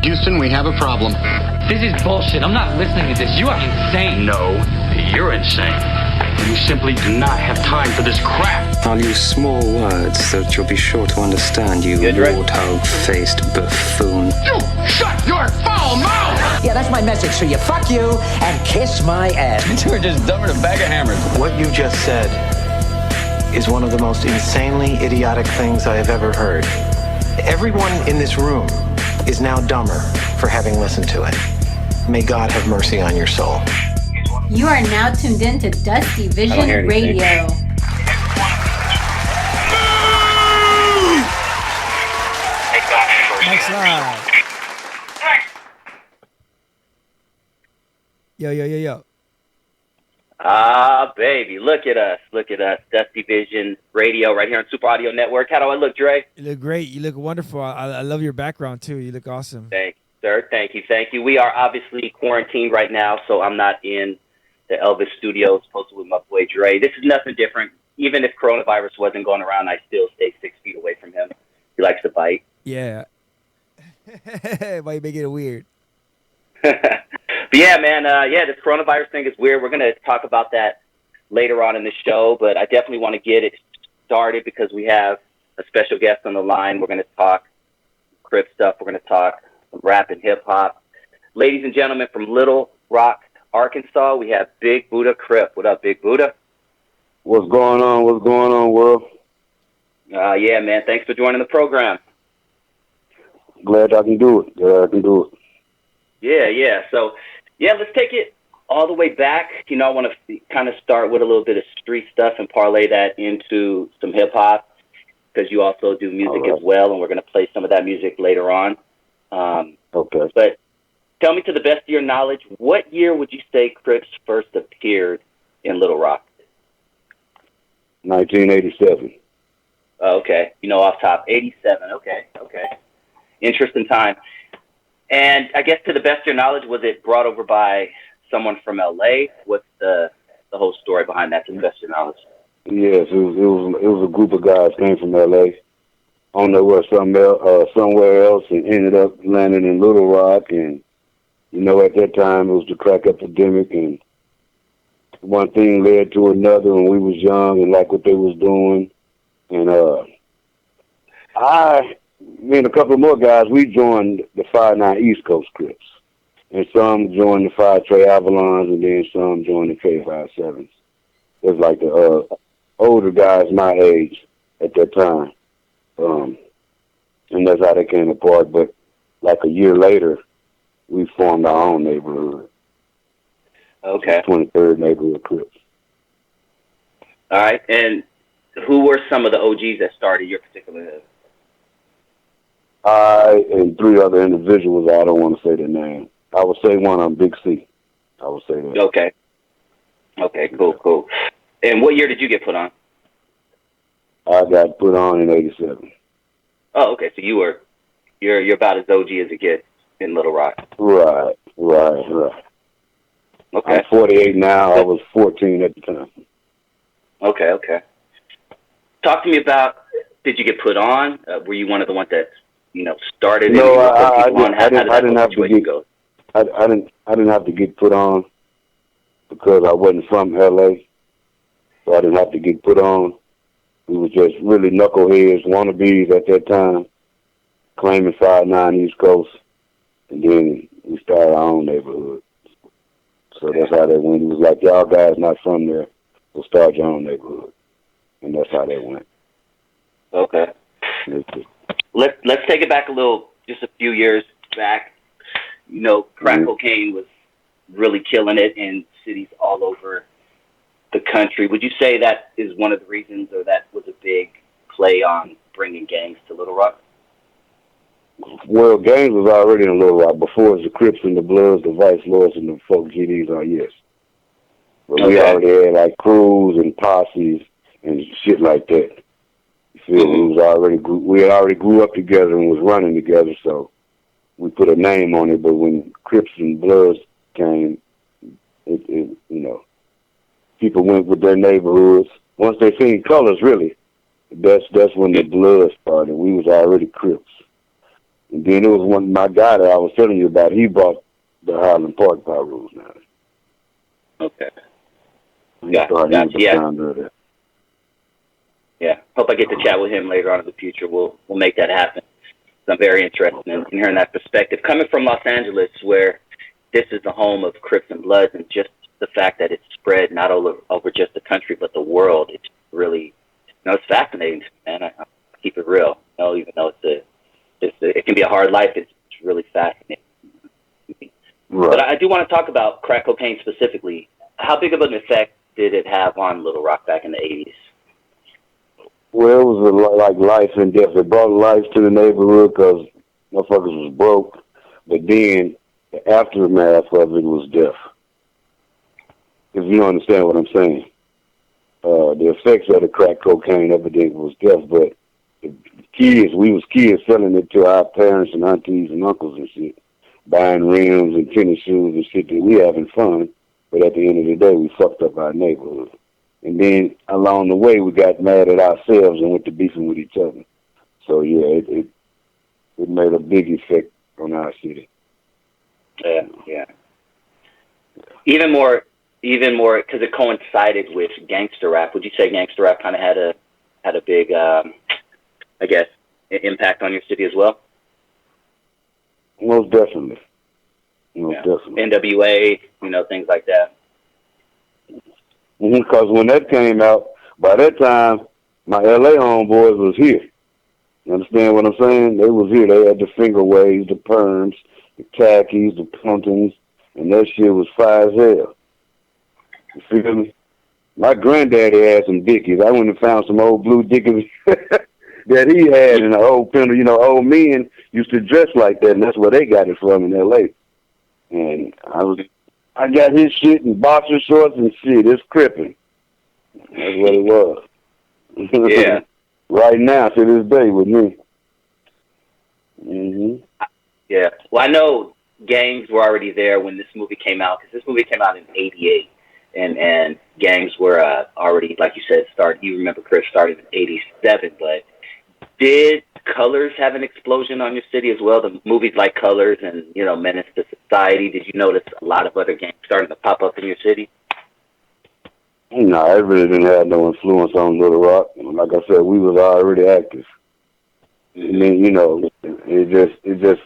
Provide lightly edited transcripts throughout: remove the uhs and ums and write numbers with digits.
Houston, we have a problem. This is bullshit. I'm not listening to this. You are insane. No, you're insane. You simply do not have time for this crap. I'll use small words so that you'll be sure to understand, you warthog-faced buffoon. You shut your foul mouth! Yeah, that's my message for you. Fuck you and kiss my ass. You were just dumber than a bag of hammers. What you just said is one of the most insanely idiotic things I have ever heard. Everyone in this room is now dumber for having listened to it. May God have mercy on your soul. You are now tuned in to Dusty Vision Radio. Next live. Yo. Ah, baby, look at us. Dusty Vision Radio right here on Super Audio Network. How do I look, Dre? You look great. You look wonderful. I love your background, too. You look awesome. Thank you, sir. Thank you. We are obviously quarantined right now, so I'm not in the Elvis Studios posted with my boy Dre. This is nothing different. Even if coronavirus wasn't going around, I still stay 6 feet away from him. He likes to bite. Yeah. Why you making it weird? But yeah, man, this coronavirus thing is weird. We're going to talk about that later on in the show, but I definitely want to get it started because we have a special guest on the line. We're going to talk Crip stuff. We're going to talk some rap and hip-hop. Ladies and gentlemen, from Little Rock, Arkansas, we have Big BOODA CRIP. What up, Big BOODA? What's going on, world? Yeah, man. Thanks for joining the program. Glad I can do it. Yeah. So, let's take it all the way back. I want to kind of start with a little bit of street stuff and parlay that into some hip-hop because you also do music as well, and we're going to play some of that music later on. Okay. But tell me, to the best of your knowledge, what year would you say Crips first appeared in Little Rock? 1987. Okay. Off top, 87. Okay. Interesting time. And I guess to the best of your knowledge, was it brought over by someone from L.A.? What's the whole story behind that, to the best of your knowledge? Yes, it was a group of guys came from L.A. on their way somewhere else and ended up landing in Little Rock. And, at that time, it was the crack epidemic, and one thing led to another, and we was young and liked what they was doing. And me and a couple of more guys, we joined the 5-9 East Coast Crips. And some joined the 5 Trey Avalons, and then some joined the Trey 5-7s. It was like the older guys my age at that time. And that's how they came apart. But like a year later, we formed our own neighborhood. Okay. 23rd Neighborhood Crips. All right. And who were some of the OGs that started your particular hood? I and 3 other individuals, I don't want to say their name. I would say one of them, Big C. I would say that. Okay, cool. And what year did you get put on? I got put on in 87. Oh, okay. So you're about as OG as it gets in Little Rock. Right. Okay. I'm 48 now. I was 14 at the time. Okay. Talk to me about, did you get put on? Were you one of the ones that, started? No, I didn't have to get. I didn't have to get put on because I wasn't from LA, so I didn't have to get put on. We were just really knuckleheads, wannabes at that time, claiming 5-9 East Coast, and then we started our own neighborhood. So that's how that went. It was like, y'all guys not from there, so start your own neighborhood, and that's how that went. Okay. Let's take it back just a few years back. Crack cocaine was really killing it in cities all over the country. Would you say that is one of the reasons, or that was a big play on bringing gangs to Little Rock? Well, gangs was already in Little Rock before. It was the Crips and the Bloods, the Vice Lords, and the Folk GDs are, yes. But we already had like crews and posses and shit like that. You feel me? We already grew up together and was running together, so we put a name on it. But when Crips and Bloods came, people went with their neighborhoods. Once they seen colors, really, that's when the Bloods started. We was already Crips. And then it was my guy that I was telling you about. He bought the Highland Park Pyrus now. Okay. Gotcha. Yeah. Yeah. Hope I get to chat with him later on in the future. We'll make that happen. So I'm very interested in hearing that perspective. Coming from Los Angeles, where this is the home of Crips and Bloods, and just the fact that it's spread not over just the country but the world, it's really, it's fascinating, man. I keep it real. Even though it can be a hard life, it's really fascinating. Right. But I do want to talk about crack cocaine specifically. How big of an effect did it have on Little Rock back in the 80s? Well, it was like life and death. It brought life to the neighborhood because motherfuckers was broke. But then the aftermath of it was death. If you don't understand what I'm saying. The effects of the crack cocaine epidemic was death, but we was kids selling it to our parents and aunties and uncles and shit, buying rims and tennis shoes and shit that we having fun, but at the end of the day, we fucked up our neighborhood. And then along the way, we got mad at ourselves and went to beefing with each other. So yeah, it made a big effect on our city. Yeah. Even more, because it coincided with gangster rap. Would you say gangster rap kind of had a big, I guess, impact on your city as well? Most definitely. Definitely. NWA, things like that. Because when that came out, by that time, my LA homeboys was here. You understand what I'm saying? They was here. They had the finger waves, the perms, the khakis, the pumpkins, and that shit was fire as hell. You feel me? My granddaddy had some Dickies. I went and found some old blue Dickies that he had in the old pendle. Old men used to dress like that, and that's where they got it from in L.A. And I got his shit in boxer shorts and shit. It's crippin'. That's what it was. Yeah. Right now, to this day, with me. Mm-hmm. Yeah. Well, I know gangs were already there when this movie came out, because this movie came out in '88, and gangs were already, like you said, you remember Crips started in '87, but did Colors have an explosion on your city as well? The movies like Colors and, Menace to Society, did you notice a lot of other gangs starting to pop up in your city? No, it really didn't have no influence on Little Rock. Like I said, we was already active. I mean, it just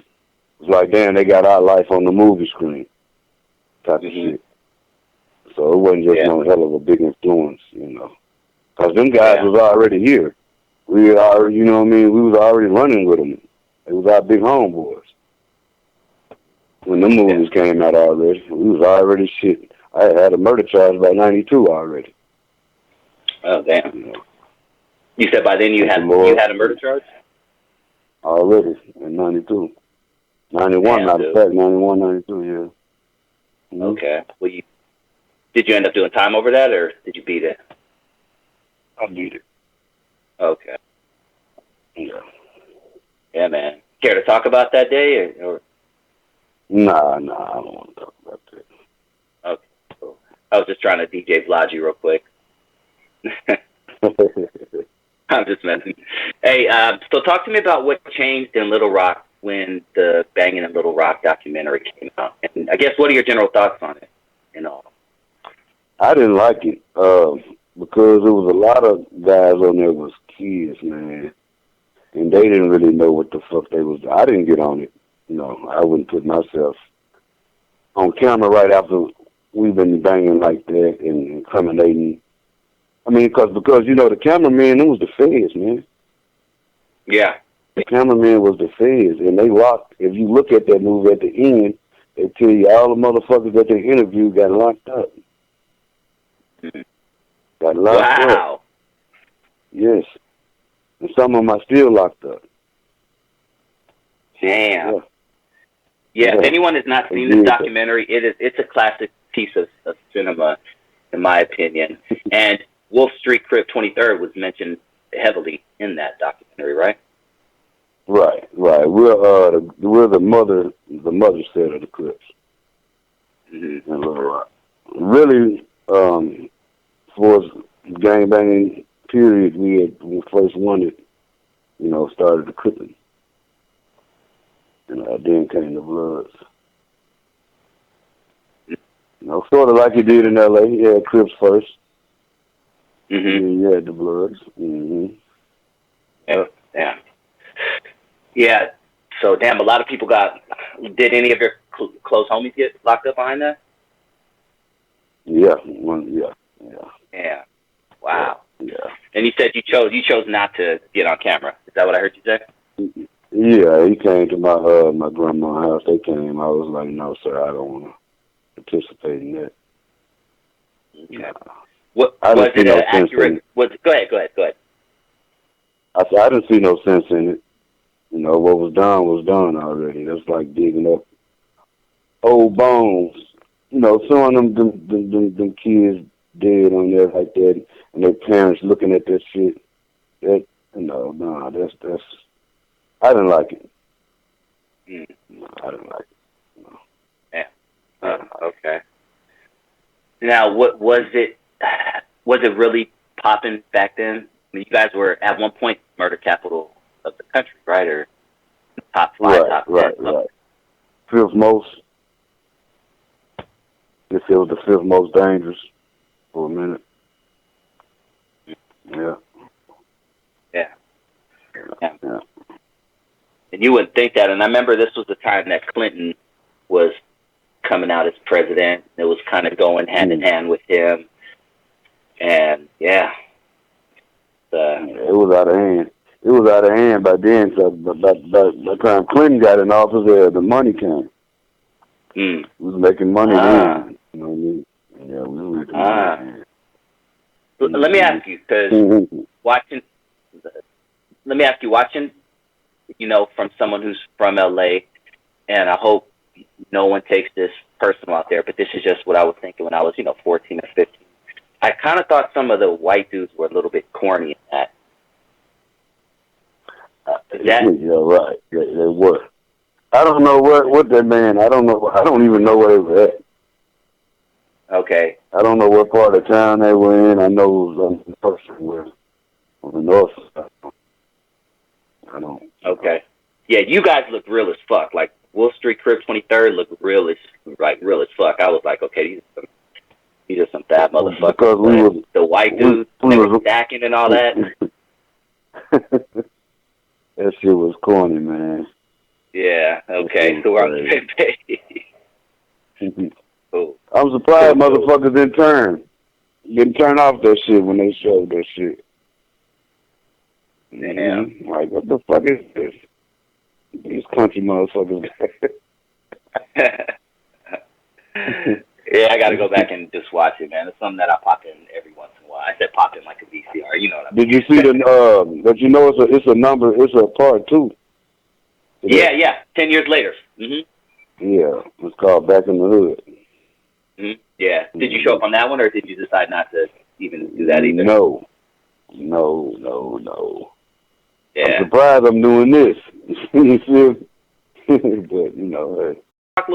was like, damn, they got our life on the movie screen type of shit. So it wasn't just no hell of a big influence, Because them guys was already here. We already, we was already running with them. It was our big homeboys. When the movies came out already, we was already shit. I had a murder charge by '92 already. Oh, damn. You said by then you had a murder charge? Already, in '92. 91, matter of fact, 91, 92, yeah. Mm-hmm. Okay. Well, did you end up doing time over that, or did you beat it? I beat it. Okay. Yeah. Yeah, man. Care to talk about that day, or? Nah, I don't want to talk about that. Okay, cool. I was just trying to DJ Vlog you real quick. I'm just messing. Hey, so talk to me about what changed in Little Rock when the Bangin' in Little Rock documentary came out. And I guess, what are your general thoughts on it? I didn't like it because there was a lot of guys on there was kids, man. And they didn't really know what the fuck they was. I didn't get on it. I wouldn't put myself on camera right after we've been banging like that and incriminating. I mean, because the cameraman, it was the feds, man. Yeah. The cameraman was the feds, and they locked. If you look at that movie at the end, they tell you all the motherfuckers that they interviewed got locked up. Got locked up. Yes. And some of them are still locked up. Damn. Yeah, if anyone has not seen this documentary, it's a classic piece of cinema, in my opinion. And Wolf Street Crip 23rd was mentioned heavily in that documentary, right? Right. We're the mother set of the Crips. Mm-hmm. In Little Rock. Really, for gangbanging period, we first wanted, started the Cripping. Then came the Bloods. Sort of like you did in L.A. You had Crips first. Mm-hmm. You had the Bloods. Mm-hmm. Yeah. Yeah. So, damn, a lot of people did any of your close homies get locked up behind that? Yeah. Yeah. Wow. Yeah. And you said you chose not to get on camera. Is that what I heard you say? Yeah, he came to my grandma's house. They came. I was like, no, sir, I don't want to participate in that. Okay. What was it an accurate? Go ahead. I said I didn't see no sense in it. What was done already. That's like digging up old bones. Some of them kids dead on there like that, and their parents looking at that shit. That that's. I didn't like it. No, I didn't like it. No. Yeah. Okay. Now, what was it? Was it really popping back then? I mean, you guys were at one point murder capital of the country, right? Or top 5, top 10. Right. Fifth most. It was the fifth most dangerous for a minute. Yeah. And you wouldn't think that. And I remember this was the time that Clinton was coming out as president. It was kind of going hand in hand with him. And it was out of hand. It was out of hand by then. So by the time Clinton got in office, the money came. We was making money then. You know what I mean? Yeah, we were making money. Let me ask you, because watching, from someone who's from LA, and I hope no one takes this personal out there, but this is just what I was thinking when I was, 14 or 15. I kind of thought some of the white dudes were a little bit corny in that. Yeah, right. They were. I don't know what that man. I don't know. I don't even know where they were at. Okay. I don't know what part of town they were in. I know it was on the north side. I don't. Okay. Yeah, you guys look real as fuck. Like Wolf Street Crip 23rd looked real as fuck. I was like, okay, these are some bad motherfuckers. Because the white dudes, they were stacking and all that. That shit was corny, man. Yeah. Okay. So we're on the same page. Cool. I'm surprised motherfuckers didn't turn off that shit when they showed that shit. Yeah. Like, what the fuck is this? These country motherfuckers. Yeah, I got to go back and just watch it, man. It's something that I pop in every once in a while. I said pop in like a VCR, you know what I mean? Did you see but it's a number, it's a part 2. Yeah. 10 years later. Yeah, it's called Back in the Hood. Yeah. Did you show up on that one, or did you decide not to even do that either? No. Yeah. I'm surprised I'm doing this. You see? But, hey.